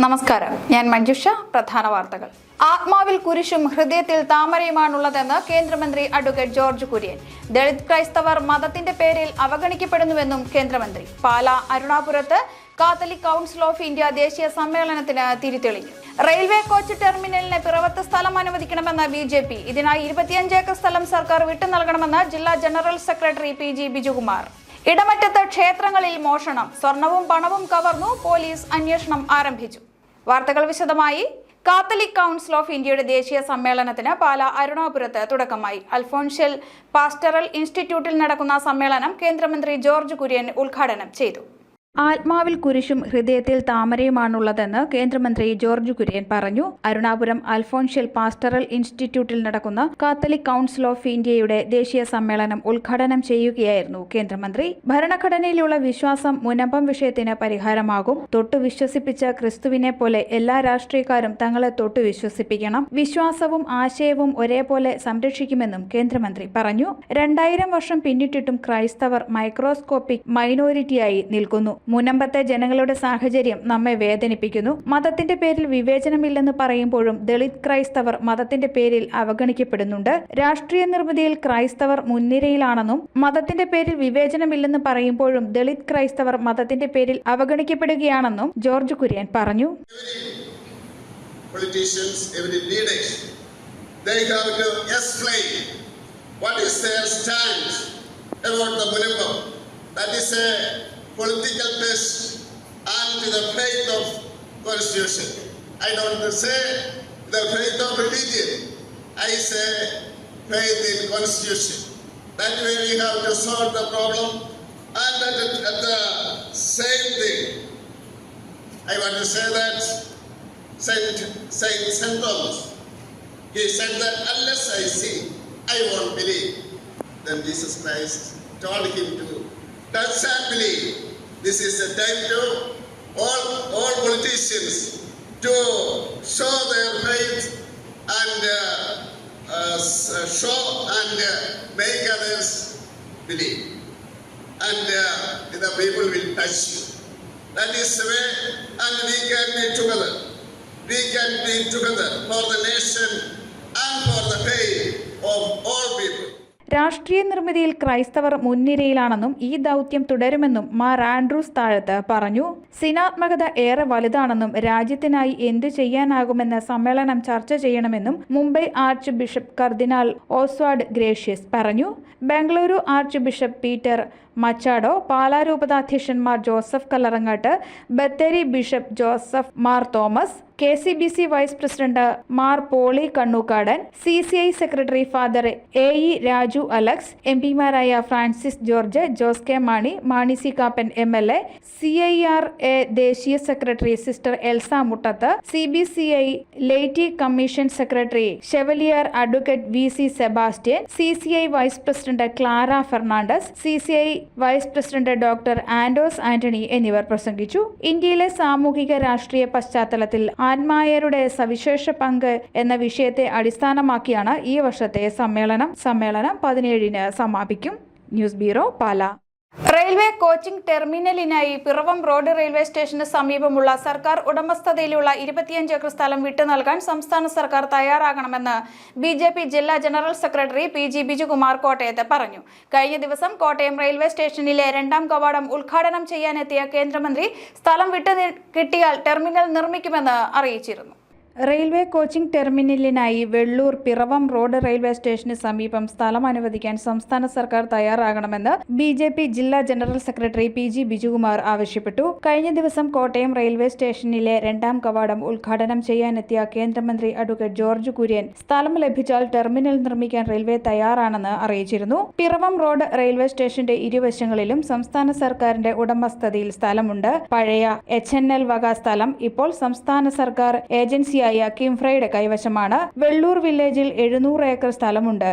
നമസ്കാരം, ഞാൻ മഞ്ജുഷ. പ്രധാന വാർത്തകൾ. ആത്മാവിൽ കുരിശും ഹൃദയത്തിൽ താമരയുമാണുള്ളതെന്ന് കേന്ദ്രമന്ത്രി അഡ്വക്കേറ്റ് ജോർജ് കുര്യൻ. ദളിത് ക്രൈസ്തവർ മതത്തിന്റെ പേരിൽ അവഗണിക്കപ്പെടുന്നുവെന്നും കേന്ദ്രമന്ത്രി. പാലാ അരുണാപുരത്ത് കാത്തലിക് കൗൺസിൽ ഓഫ് ഇന്ത്യ ദേശീയ സമ്മേളനത്തിന് തിരിതെളിഞ്ഞു. റെയിൽവേ കോച്ച് ടെർമിനലിന് പിറവത്ത് സ്ഥലം അനുവദിക്കണമെന്ന് BJP. ഇതിനായി 25 ഏക്കർ സ്ഥലം സർക്കാർ വിട്ടു നൽകണമെന്ന് ജില്ലാ ജനറൽ സെക്രട്ടറി PG ബിജുകുമാർ. ഇടമറ്റത്ത് ക്ഷേത്രങ്ങളിൽ മോഷണം, സ്വർണവും പണവും കവർന്നു, പോലീസ് അന്വേഷണം ആരംഭിച്ചു. വാർത്തകൾ വിശദമായി. കാത്തലിക് കൗൺസിൽ ഓഫ് ഇന്ത്യയുടെ ദേശീയ സമ്മേളനത്തിന് പാലാ അരുണാപുരത്ത് തുടക്കമായി. അൽഫോൻഷ്യൽ പാസ്റ്ററൽ ഇൻസ്റ്റിറ്റ്യൂട്ടിൽ നടക്കുന്ന സമ്മേളനം കേന്ദ്രമന്ത്രി ജോർജ് കുര്യൻ ഉദ്ഘാടനം ചെയ്തു. ആത്മാവിൽ കുരിശും ഹൃദയത്തിൽ താമരയുമാണുള്ളതെന്ന് കേന്ദ്രമന്ത്രി ജോർജ് കുര്യൻ പറഞ്ഞു. അരുണാപുരം അൽഫോൻഷ്യൽ പാസ്റ്ററൽ ഇൻസ്റ്റിറ്റ്യൂട്ടിൽ നടക്കുന്ന കാത്തലിക് കൗൺസിൽ ഓഫ് ഇന്ത്യയുടെ ദേശീയ സമ്മേളനം ഉദ്ഘാടനം ചെയ്യുകയായിരുന്നു കേന്ദ്രമന്ത്രി. ഭരണഘടനയിലുള്ള വിശ്വാസം മുനമ്പം വിഷയത്തിന് പരിഹാരമാകും. തൊട്ടു വിശ്വസിപ്പിച്ച ക്രിസ്തുവിനെ പോലെ എല്ലാ രാഷ്ട്രീയക്കാരും തങ്ങളെ തൊട്ടു വിശ്വസിപ്പിക്കണം. വിശ്വാസവും ആശയവും ഒരേപോലെ സംരക്ഷിക്കുമെന്നും കേന്ദ്രമന്ത്രി പറഞ്ഞു. 2000 വർഷം പിന്നിട്ടിട്ടും ക്രൈസ്തവർ മൈക്രോസ്കോപ്പിക് മൈനോരിറ്റിയായി നിൽക്കുന്നു. മുനമ്പത്തെ ജനങ്ങളുടെ സാഹചര്യം നമ്മെ വേദനിപ്പിക്കുന്നു. മതത്തിന്റെ പേരിൽ വിവേചനമില്ലെന്ന് പറയുമ്പോഴും ദളിത് ക്രൈസ്തവർ മതത്തിന്റെ പേരിൽ അവഗണിക്കപ്പെടുന്നുണ്ട്. രാഷ്ട്രീയ നിർമ്മിതിയിൽ ക്രൈസ്തവർ മുൻനിരയിലാണെന്നും മതത്തിന്റെ പേരിൽ വിവേചനമില്ലെന്ന് പറയുമ്പോഴും ദളിത് ക്രൈസ്തവർ മതത്തിന്റെ പേരിൽ അവഗണിക്കപ്പെടുകയാണെന്നും ജോർജ് കുര്യൻ പറഞ്ഞു. Political test and the faith of constitution. I don't say the faith of religion. I say faith in constitution. That way we have to solve the problem. And at the same thing, I want to say that Saint Thomas, he said that unless I see, I won't believe. Then Jesus Christ told him to touch and believe. This is the time to all politicians to show their faith and show and make others believe, and the people will touch you. That is the way, and we can be together. We can be together for the nation and for the faith of all people. രാഷ്ട്രീയ നിർമ്മിതിയിൽ ക്രൈസ്തവർ മുൻനിരയിലാണെന്നും ഈ ദൗത്യം തുടരുമെന്നും Mar Andrews താഴത്ത് പറഞ്ഞു. സിനാത്മകത ഏറെ വലുതാണെന്നും രാജ്യത്തിനായി എന്തു ചെയ്യാനാകുമെന്ന് സമ്മേളനം ചർച്ച ചെയ്യണമെന്നും മുംബൈ ആർച്ച് ബിഷപ്പ് കർദിനാൾ ഓസ്വാൾഡ് ഗ്രേഷ്യസ് പറഞ്ഞു. ബംഗളൂരു ആർച്ച് ബിഷപ്പ് പീറ്റർ മച്ചാഡോ, പാലാ രൂപതാധ്യക്ഷന്മാർ Joseph Kallarangatt, Bathery bishop Joseph Mar Thomas, KCBC vice president Mar Poly Kannookadan, CCI secretary father AE Raju Alex, MP-മാരായ ഫ്രാൻസിസ് ജോർജ്, ജോസ് കെ മാണി, മാണി സി കാപ്പൻ MLA, CIRA ദേശീയ secretary sister Elsa Muttath, CBCI laity commission secretary chevalier advocate VC Sebastian, CCI vice president Clara Fernandez, CCI vice president doctor ആൻഡോസ് Antony എന്നിവർ പ്രസംഗിച്ചു. ഇന്ത്യയിലെ സാമൂഹിക രാഷ്ട്രീയ പശ്ചാത്തലത്തിൽ ആത്മായരുടെ സവിശേഷ പങ്ക് എന്ന വിഷയത്തെ അടിസ്ഥാനമാക്കിയാണ് ഈ വർഷത്തെ സമ്മേളനം 17-ന് സമാപിക്കും. News bureau, Pala. Railway coaching ടെർമിനലിനായി പിറവം റോഡ് റെയിൽവേ സ്റ്റേഷന് സമീപമുള്ള സർക്കാർ ഉടമസ്ഥതയിലുള്ള 25 ഏക്കർ സ്ഥലം വിട്ടു നൽകാൻ സംസ്ഥാന സർക്കാർ തയ്യാറാകണമെന്ന് BJP ജില്ലാ ജനറൽ സെക്രട്ടറി PG ബിജുകുമാർ കോട്ടയത്ത് പറഞ്ഞു. കഴിഞ്ഞ ദിവസം കോട്ടയം റെയിൽവേ സ്റ്റേഷനിലെ 2ാം കവാടം ഉദ്ഘാടനം ചെയ്യാനെത്തിയ കേന്ദ്രമന്ത്രി സ്ഥലം വിട്ടു കിട്ടിയാൽ ടെർമിനൽ നിർമ്മിക്കുമെന്ന് അറിയിച്ചിരുന്നു. റെയിൽവേ കോച്ചിംഗ് ടെർമിനലിനായി വെള്ളൂർ പിറവം റോഡ് റെയിൽവേ സ്റ്റേഷന് സമീപം സ്ഥലം അനുവദിക്കാൻ സംസ്ഥാന സർക്കാർ തയ്യാറാകണമെന്ന് BJP ജില്ലാ ജനറൽ സെക്രട്ടറി PG ബിജുകുമാർ ആവശ്യപ്പെട്ടു. കഴിഞ്ഞ ദിവസം കോട്ടയം റെയിൽവേ സ്റ്റേഷനിലെ 2ാം കവാടം ഉദ്ഘാടനം ചെയ്യാനെത്തിയ കേന്ദ്രമന്ത്രി അഡ്വക്കേറ്റ് ജോർജ് കുര്യൻ സ്ഥലം ലഭിച്ചാൽ ടെർമിനൽ നിർമ്മിക്കാൻ റെയിൽവേ തയ്യാറാണെന്ന് അറിയിച്ചിരുന്നു. പിറവം റോഡ് റെയിൽവേ സ്റ്റേഷന്റെ ഇരുവശങ്ങളിലും സംസ്ഥാന സർക്കാരിന്റെ ഉടമസ്ഥതയിൽ സ്ഥലമുണ്ട്. പഴയ HNL വക സ്ഥലം ഇപ്പോൾ സംസ്ഥാന സർക്കാർ ഏജൻസിയായ കിംഫ്രയുടെ കൈവശമാണ്. വെള്ളൂർ വില്ലേജിൽ 700 ഏക്കർ സ്ഥലമുണ്ട്.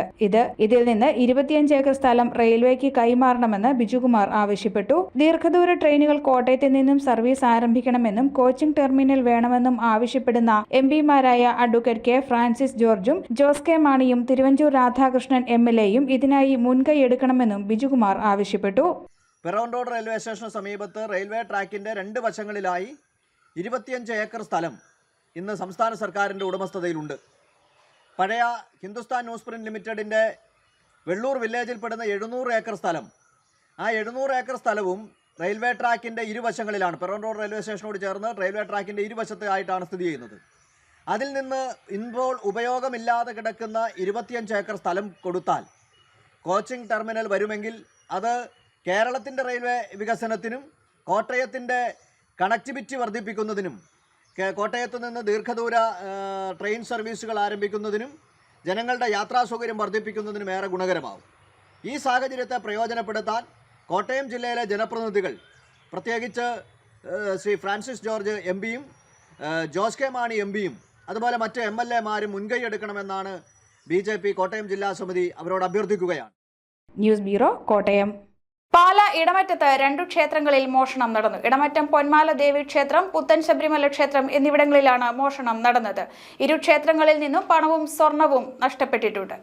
ഇതിൽ നിന്ന് 25 ഏക്കർ സ്ഥലം റെയിൽവേക്ക് കൈമാറണമെന്ന് ബിജുകുമാർ ആവശ്യപ്പെട്ടു. ദീർഘദൂര ട്രെയിനുകൾ കോട്ടയത്ത് നിന്നും സർവീസ് ആരംഭിക്കണമെന്നും കോച്ചിംഗ് ടെർമിനൽ വേണമെന്നും ആവശ്യപ്പെടുന്ന MP-മാരായ അഡ്വക്കേറ്റ് K ഫ്രാൻസിസ് ജോർജും ജോസ് കെ മാണിയും തിരുവഞ്ചൂർ രാധാകൃഷ്ണൻ MLAയും ഇതിനായി മുൻകൈയെടുക്കണമെന്നും ബിജുകുമാർ ആവശ്യപ്പെട്ടു. പിറവം റോഡ് റെയിൽവേ സ്റ്റേഷന് സമീപത്ത് റെയിൽവേ ട്രാക്കിന്റെ 2 വശങ്ങളിലായി 25 ഏക്കർ സ്ഥലം ഇന്ന് സംസ്ഥാന സർക്കാരിൻ്റെ ഉടമസ്ഥതയിലുണ്ട്. പഴയ ഹിന്ദുസ്ഥാൻ ന്യൂസ് പ്രിന്റ് ലിമിറ്റഡിൻ്റെ വെള്ളൂർ വില്ലേജിൽപ്പെടുന്ന 700 ഏക്കർ സ്ഥലം, ആ 700 ഏക്കർ സ്ഥലവും റെയിൽവേ ട്രാക്കിൻ്റെ ഇരുവശങ്ങളിലാണ്. പെറോൺ റോഡ് റെയിൽവേ സ്റ്റേഷനോട് ചേർന്ന് റെയിൽവേ ട്രാക്കിൻ്റെ ഇരുവശത്തായിട്ടാണ് സ്ഥിതി ചെയ്യുന്നത്. അതിൽ നിന്ന് ഇപ്പോൾ ഉപയോഗമില്ലാതെ കിടക്കുന്ന 25 ഏക്കർ സ്ഥലം കൊടുത്താൽ കോച്ചിങ് ടെർമിനൽ വരുമെങ്കിൽ അത് കേരളത്തിൻ്റെ റെയിൽവേ വികസനത്തിനും കോട്ടയത്തിൻ്റെ കണക്ടിവിറ്റി വർദ്ധിപ്പിക്കുന്നതിനും കോട്ടയത്ത് നിന്ന് ദീർഘദൂര ട്രെയിൻ സർവീസുകൾ ആരംഭിക്കുന്നതിനും ജനങ്ങളുടെ യാത്രാ സൗകര്യം വർദ്ധിപ്പിക്കുന്നതിനും ഏറെ ഗുണകരമാവും. ഈ സാഹചര്യത്തെ പ്രയോജനപ്പെടുത്താൻ കോട്ടയം ജില്ലയിലെ ജനപ്രതിനിധികൾ, പ്രത്യേകിച്ച് ശ്രീ ഫ്രാൻസിസ് ജോർജ് എം പിയും ജോസ് കെ മാണി എം പിയും അതുപോലെ മറ്റ് MLA-മാരും മുൻകൈയെടുക്കണമെന്നാണ് BJP കോട്ടയം ജില്ലാ സമിതി അവരോട് അഭ്യർത്ഥിക്കുകയാണ്. News bureau, Kottayam. പാല ഇടമറ്റത്ത് 2 ക്ഷേത്രങ്ങളിൽ മോഷണം നടന്നു. ഇടമറ്റം പൊന്മാല ദേവി ക്ഷേത്രം, പുത്തൻ ശബരിമല ക്ഷേത്രം എന്നിവിടങ്ങളിലാണ് മോഷണം നടന്നത്. ഇരു ക്ഷേത്രങ്ങളിൽ നിന്നും പണവും സ്വർണവും നഷ്ടപ്പെട്ടിട്ടുണ്ട്.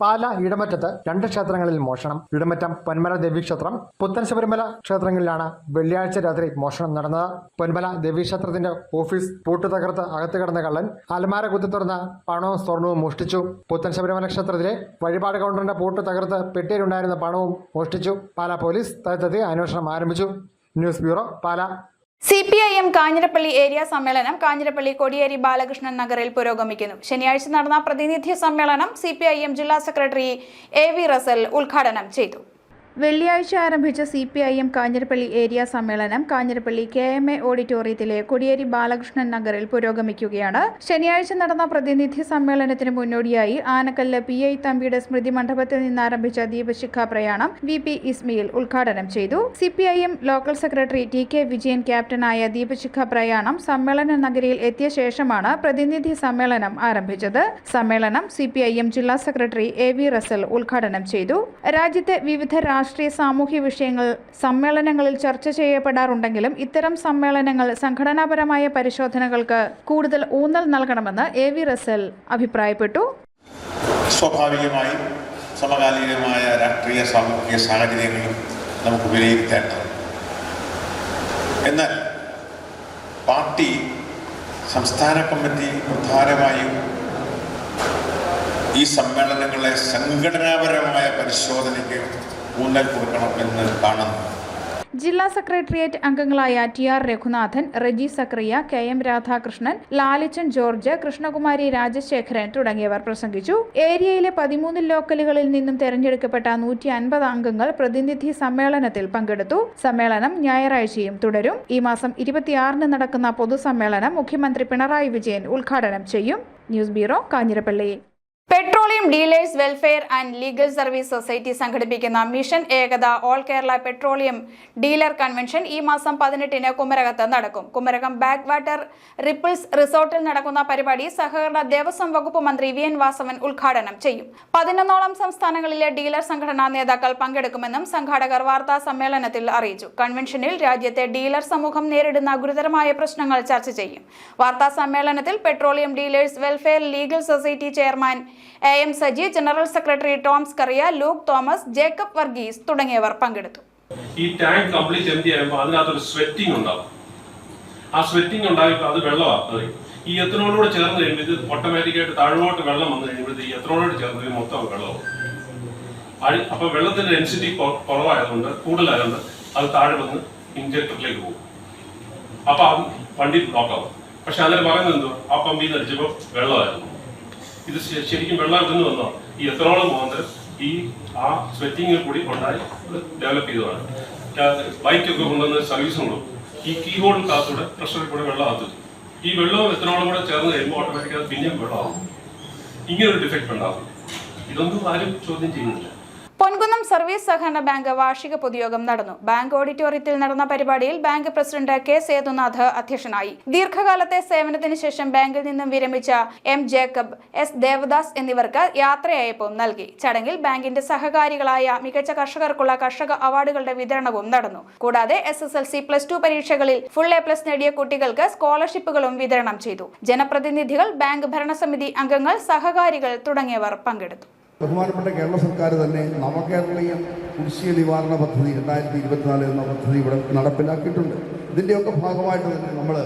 പാല ഇടമറ്റത്ത് 2 ക്ഷേത്രങ്ങളിൽ മോഷണം. ഇടമറ്റം പൊന്മല ദേവീക്ഷേത്രം, പുത്തൻ ശബരിമല ക്ഷേത്രങ്ങളിലാണ് വെള്ളിയാഴ്ച രാത്രി മോഷണം നടന്നത്. പൊന്മല ദേവീക്ഷേത്രത്തിന്റെ ഓഫീസ് പൂട്ട് തകർത്ത് അകത്ത് കിടന്ന കള്ളൻ അലമാര കുത്തി തുറന്ന് പണവും സ്വർണവും മോഷ്ടിച്ചു. പുത്തൻ ശബരിമല ക്ഷേത്രത്തിലെ വഴിപാട് കൗണ്ടറിന്റെ പൂട്ട് തകർത്ത് പെട്ടിയിലുണ്ടായിരുന്ന പണവും മോഷ്ടിച്ചു. പാല പോലീസ് സ്ഥലത്തെത്തി അന്വേഷണം ആരംഭിച്ചു. ന്യൂസ് ബ്യൂറോ, പാല. CPIM കാഞ്ഞിരപ്പള്ളി ഏരിയ സമ്മേളനം കാഞ്ഞിരപ്പള്ളി കൊടിയേരി ബാലകൃഷ്ണൻ നഗറിൽ പുരോഗമിക്കുന്നു. ശനിയാഴ്ച നടന്ന പ്രതിനിധി സമ്മേളനം CPIM ജില്ലാ സെക്രട്ടറി AV റസൽ ഉദ്ഘാടനം ചെയ്തു. വെള്ളിയാഴ്ച ആരംഭിച്ച CPIM കാഞ്ഞിരപ്പള്ളി ഏരിയ സമ്മേളനം കാഞ്ഞിരപ്പള്ളി KMA ഓഡിറ്റോറിയത്തിലെ കൊടിയേരി ബാലകൃഷ്ണൻ നഗറിൽ പുരോഗമിക്കുകയാണ്. ശനിയാഴ്ച നടന്ന പ്രതിനിധി സമ്മേളനത്തിന് മുന്നോടിയായി ആനക്കല്ല് PI തമ്പിയുടെ സ്മൃതി മണ്ഡപത്തിൽ നിന്നാരംഭിച്ച ദീപശിഖ പ്രയാണം VP ഇസ്മയിൽ ഉദ്ഘാടനം ചെയ്തു. CPIM local secretary TK Vijayan ക്യാപ്റ്റനായ ദീപശിഖ പ്രയാണം സമ്മേളന നഗരിയിൽ എത്തിയ ശേഷമാണ് പ്രതിനിധി സമ്മേളനം ആരംഭിച്ചത്. സമ്മേളനം CPIM ജില്ലാ സെക്രട്ടറി AV റസൽ ഉദ്ഘാടനം ചെയ്തു. രാജ്യത്തെ വിവിധ രാഷ്ട്രീയ സാമൂഹ്യ വിഷയങ്ങൾ സമ്മേളനങ്ങളിൽ ചർച്ച ചെയ്യപ്പെടാറുണ്ടെങ്കിലും ഇത്തരം സമ്മേളനങ്ങൾ സംഘടനാപരമായ പരിശോധനകൾക്ക് കൂടുതൽ ഊന്നൽ നൽകണമെന്ന് AV റസൽ അഭിപ്രായപ്പെട്ടു. സ്വാഭാവികമായും സമകാലീനമായ രാഷ്ട്രീയ സാമൂഹിക സാഹചര്യങ്ങളും നമുക്ക് വിലയിരുത്തേണ്ടത്. എന്നാൽ പാർട്ടി സംസ്ഥാന കമ്മിറ്റി പ്രധാനമായും ഈ സമ്മേളനങ്ങളെ സംഘടനാപരമായ പരിശോധനയ്ക്ക് ഊന്നൽ കൊടുക്കണമെന്ന് കാണുന്നു. ജില്ലാ സെക്രട്ടേറിയറ്റ് അംഗങ്ങളായ TR രഘുനാഥൻ, റെജി സക്രിയ, KM രാധാകൃഷ്ണൻ, ലാലിച്ചൻ ജോർജ്, കൃഷ്ണകുമാരി രാജശേഖരൻ തുടങ്ങിയവർ പ്രസംഗിച്ചു. ഏരിയയിലെ 13 ലോക്കലുകളിൽ നിന്നും തെരഞ്ഞെടുക്കപ്പെട്ട 150 അംഗങ്ങൾ പ്രതിനിധി സമ്മേളനത്തിൽ പങ്കെടുത്തു. സമ്മേളനം ഞായറാഴ്ചയും തുടരും. ഈ മാസം 26-ന് നടക്കുന്ന പൊതുസമ്മേളനം മുഖ്യമന്ത്രി പിണറായി വിജയൻ ഉദ്ഘാടനം ചെയ്യും. News bureau, Kanjirappally. Petroleum dealers welfare and legal service society സംഘടിപ്പിക്കുന്ന mission Ekatha all Kerala petroleum dealer convention ഈ മാസം 18-ന് കുമരകത്ത് നടക്കും. കുമരകം ബാക്ക് വാട്ടർ റിപ്പിൾസ് റിസോർട്ടിൽ നടക്കുന്ന പരിപാടി സഹകരണ ദേവസ്വം വകുപ്പ് മന്ത്രി VN വാസവൻ ഉദ്ഘാടനം ചെയ്യും. 11ഓളം സംസ്ഥാനങ്ങളിലെ ഡീലർ സംഘടനാ നേതാക്കൾ പങ്കെടുക്കുമെന്നും സംഘാടകർ വാർത്താ സമ്മേളനത്തിൽ അറിയിച്ചു. കൺവെൻഷനിൽ രാജ്യത്തെ ഡീലർ സമൂഹം നേരിടുന്ന ഗുരുതരമായ പ്രശ്നങ്ങൾ ചർച്ച ചെയ്യും. വാർത്താ സമ്മേളനത്തിൽ petroleum dealers welfare legal society chairman AM Saji, general secretary Toms Kariya, Luke Thomas, Jacob Varghese തുടങ്ങിയവർ പങ്കെടുത്തു. ഈ ടാങ്ക് കംപ്ലീറ്റ് എംപ്റ്റി ആകുമ്പോൾ അതിനകത്തൊരു സ്വെറ്റിംഗ് ഉണ്ടാവും. ആ സ്വെറ്റിംഗ് ഉണ്ടായപ്പോൾ അത് വെള്ളമാണ്. ഈ എത്തനോളോട് ചേർന്ന് കഴിയുമ്പോൾ ഇത് ഓട്ടോമാറ്റിക്കായിട്ട് താഴോട്ട് വെള്ളം വന്നു കഴിയുമ്പോൾ ഈ എത്തനോളോട് ചേർന്ന് മൊത്തം വെള്ളമാവും. അപ്പൊ വെള്ളത്തിന്റെ ഡെൻസിറ്റി കുറവായതുകൊണ്ട്, കൂടുതലായതുകൊണ്ട് അത് താഴെ വന്ന് ഇൻജക്ടറിലേക്ക് പോകും. അപ്പൊ അത് വണ്ടി ബ്ലോക്ക് ആവും. പക്ഷെ അതിന് പറയുന്നത് എന്തോ ആ പമ്പിൽ നിന്ന് അടിച്ചപ്പോൾ വെള്ളമായിരുന്നു. ഇത് ശരിക്കും വെള്ളം ഇതിന് വന്നോ ഈ എത്രത്തോളം പോകുന്നത് ഈ ആ സ്വെറ്റിങ്ങിൽ കൂടി ഉണ്ടായി ഡെവലപ്പ് ചെയ്തതാണ്. ബൈക്കൊക്കെ കൊണ്ടുവന്ന് സർവീസും കൊടുക്കും. ഈ കീ ഹോളിനകത്തൂടെ പ്രഷറിൽ കൂടെ വെള്ളം ആകും. ഈ വെള്ളവും എത്രത്തോളം കൂടെ ചേർന്ന് കഴിയുമ്പോൾ ഓട്ടോമാറ്റിക്കായി പിന്നെയും വെള്ളമാകും. ഇങ്ങനൊരു ഡിഫക്റ്റ് ഉണ്ടാകും. ഇതൊന്നും ആരും ചോദ്യം ചെയ്യുന്നില്ല. പൊൻകുന്നം സർവീസ് സഹകരണ ബാങ്ക് വാർഷിക പൊതുയോഗം നടന്നു. ബാങ്ക് ഓഡിറ്റോറിയത്തിൽ നടന്ന പരിപാടിയിൽ ബാങ്ക് പ്രസിഡന്റ് K സേതുനാഥ് അധ്യക്ഷനായി. ദീർഘകാലത്തെ സേവനത്തിന് ശേഷം ബാങ്കിൽ നിന്നും വിരമിച്ച M ജേക്കബ്, S ദേവദാസ് എന്നിവർക്ക് യാത്രയയപ്പും നൽകി. ചടങ്ങിൽ ബാങ്കിന്റെ സഹകാരികളായ മികച്ച കർഷകർക്കുള്ള കർഷക അവാർഡുകളുടെ വിതരണവും നടന്നു. കൂടാതെ SSLC +2 പരീക്ഷകളിൽ ഫുൾ A+ നേടിയ കുട്ടികൾക്ക് സ്കോളർഷിപ്പുകളും വിതരണം ചെയ്തു. ജനപ്രതിനിധികൾ, ബാങ്ക് ഭരണസമിതി അംഗങ്ങൾ, സഹകാരികൾ തുടങ്ങിയവർ പങ്കെടുത്തു. ബഹുമാനപ്പെട്ട കേരള സർക്കാർ തന്നെ നവകേരളീയം കുടിശ്ശിക നിവാരണ പദ്ധതി 2024 എന്ന പദ്ധതി ഇവിടെ നടപ്പിലാക്കിയിട്ടുണ്ട്. ഇതിൻ്റെയൊക്കെ ഭാഗമായിട്ട് തന്നെ നമ്മൾ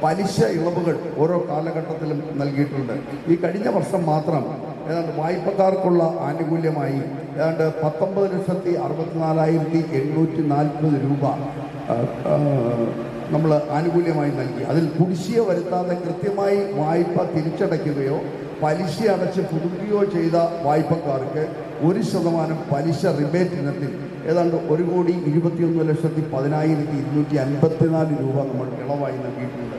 പലിശ ഇളവുകൾ ഓരോ കാലഘട്ടത്തിലും നൽകിയിട്ടുണ്ട്. ഈ കഴിഞ്ഞ വർഷം മാത്രം ഏതാണ്ട് വായ്പക്കാർക്കുള്ള ആനുകൂല്യമായി ഏതാണ്ട് 19,64,840 രൂപ നമ്മൾ ആനുകൂല്യമായി നൽകി. അതിൽ കുടിശ്ശിക വരുത്താതെ കൃത്യമായി വായ്പ തിരിച്ചടയ്ക്കുകയോ പലിശ അടച്ച് പുതുക്കുകയോ ചെയ്ത വായ്പക്കാർക്ക് 1% പലിശ റിബേറ്റ് ഇനത്തിൽ ഏതാണ്ട് 1,21,10,254 രൂപ നമ്മൾ ഇളവായി നൽകിയിട്ടുണ്ട്.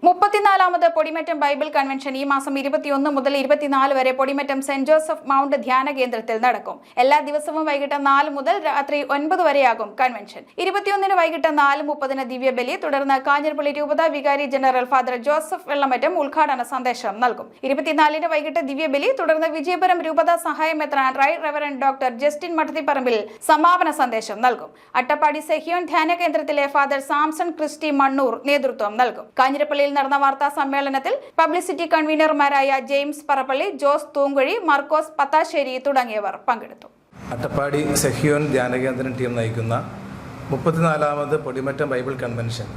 34ാമത് പൊടിമറ്റം ബൈബിൾ കൺവെൻഷൻ ഈ മാസം 21 മുതൽ 24 വരെ പൊടിമറ്റം സെന്റ് ജോസഫ് മൗണ്ട് ധ്യാന കേന്ദ്രത്തിൽ നടക്കും. എല്ലാ ദിവസവും വൈകിട്ട് 4 മുതൽ രാത്രി 9 വരെയാകും കൺവെൻഷൻ. 21 വൈകിട്ട് 4:30 ദിവ്യബലി, തുടർന്ന് കാഞ്ഞിരപ്പള്ളി രൂപത വികാരി ജനറൽ ഫാദർ ജോസഫ് വെള്ളമറ്റം ഉദ്ഘാടന സന്ദേശം നൽകും. 24 വൈകിട്ട് ദിവ്യബലി, തുടർന്ന് വിജയപുരം രൂപത സഹായ മെത്രാൻ റൈവറൻഡ് ഡോക്ടർ ജസ്റ്റിൻ മഠത്തിപ്പറമ്പിൽ സമാപന സന്ദേശം നൽകും. അട്ടപ്പാടി സെഹിയോൻ ധ്യാന കേന്ദ്രത്തിലെ ഫാദർ സാംസൺ ക്രിസ്റ്റി മണ്ണൂർ നേതൃത്വം നൽകും. കാഞ്ഞിരപ്പള്ളി നടന്ന വാർത്താ സമ്മേളനത്തിൽ പബ്ലിസിറ്റി കൺവീനർമാരായ ജെയിംസ് പറപ്പള്ളി, ജോസ് തൂങ്കുഴി, മാർക്കോസ് പത്താശ്ശേരി തുടങ്ങിയവർ പങ്കെടുത്തു. അട്ടപ്പാടി സെഹിയോൻ ധ്യാനകേന്ദ്രം ടീം നയിക്കുന്ന 34ാമത് പൊടിമറ്റം ബൈബിൾ കൺവെൻഷൻ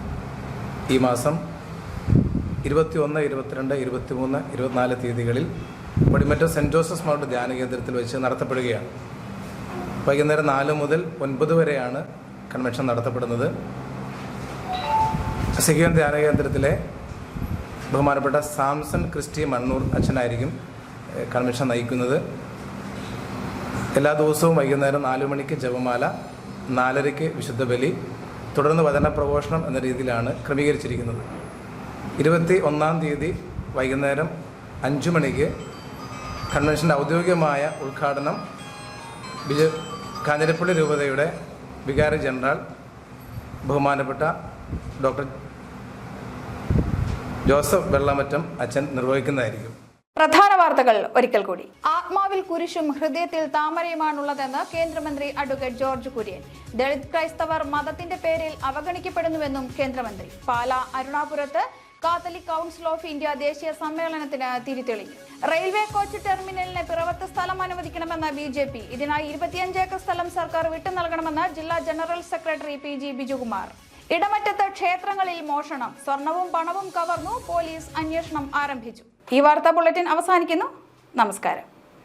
ഈ മാസം 21, 22, 23, 24 തീയതികളിൽ പൊടിമറ്റം സെൻറ് ജോസഫ് മൗണ്ട് ധ്യാനകേന്ദ്രത്തിൽ വെച്ച് നടത്തപ്പെടുകയാണ്. വൈകുന്നേരം 4 മുതൽ 9 വരെയാണ് കൺവെൻഷൻ നടത്തപ്പെടുന്നത്. സെഹിയോൻ ധ്യാനകേന്ദ്രത്തിലെ ബഹുമാനപ്പെട്ട സാംസൺ ക്രിസ്റ്റി മണ്ണൂർ അച്ഛനായിരിക്കും കൺവെൻഷൻ നയിക്കുന്നത്. എല്ലാ ദിവസവും വൈകുന്നേരം 4 മണിക്ക് ജപമാല, 4:30 വിശുദ്ധ ബലി, തുടർന്ന് വചന പ്രഘോഷണം എന്ന രീതിയിലാണ് ക്രമീകരിച്ചിരിക്കുന്നത്. 21-ാം തീയതി വൈകുന്നേരം 5 മണിക്ക് കൺവെൻഷൻ്റെ ഔദ്യോഗികമായ ഉദ്ഘാടനം കാഞ്ഞിരപ്പള്ളി രൂപതയുടെ വികാരി ജനറൽ ബഹുമാനപ്പെട്ട ഡോക്ടർ ജോസഫ് വെള്ളമറ്റം അച്ഛൻ നിർവഹിക്കുന്നതായിരിക്കും. പ്രധാന വാർത്തകൾ ഒരിക്കൽ കൂടി. ആത്മാവിൽ കുരിശും ഹൃദയത്തിൽ താമരയുമാണുള്ളതെന്ന് കേന്ദ്രമന്ത്രി അഡ്വക്കേറ്റ് ജോർജ് കുര്യൻ. ദളിത് ക്രൈസ്തവർ മതത്തിന്റെ പേരിൽ അവഗണിക്കപ്പെടുന്നുവെന്നും കേന്ദ്രമന്ത്രി. പാലാ അരുണാപുരത്ത് കാത്തലിക് കൗൺസിൽ ഓഫ് ഇന്ത്യ ദേശീയ സമ്മേളനത്തിന് തിരിതെളിഞ്ഞു. റെയിൽവേ കോച്ച് ടെർമിനലിന് പിറവത്ത് സ്ഥലം അനുവദിക്കണമെന്ന് BJP. ഇതിനായി 25 ഏക്കർ സ്ഥലം സർക്കാർ വിട്ടു നൽകണമെന്ന് ജില്ലാ ജനറൽ സെക്രട്ടറി PG ബിജുകുമാർ. ഇടമറ്റത്ത് ക്ഷേത്രങ്ങളിൽ മോഷണം, സ്വർണവും പണവും കവർന്നു, പോലീസ് അന്വേഷണം ആരംഭിച്ചു. ഈ വാർത്താ ബുള്ളറ്റിൻ അവസാനിക്കുന്നു. നമസ്കാരം.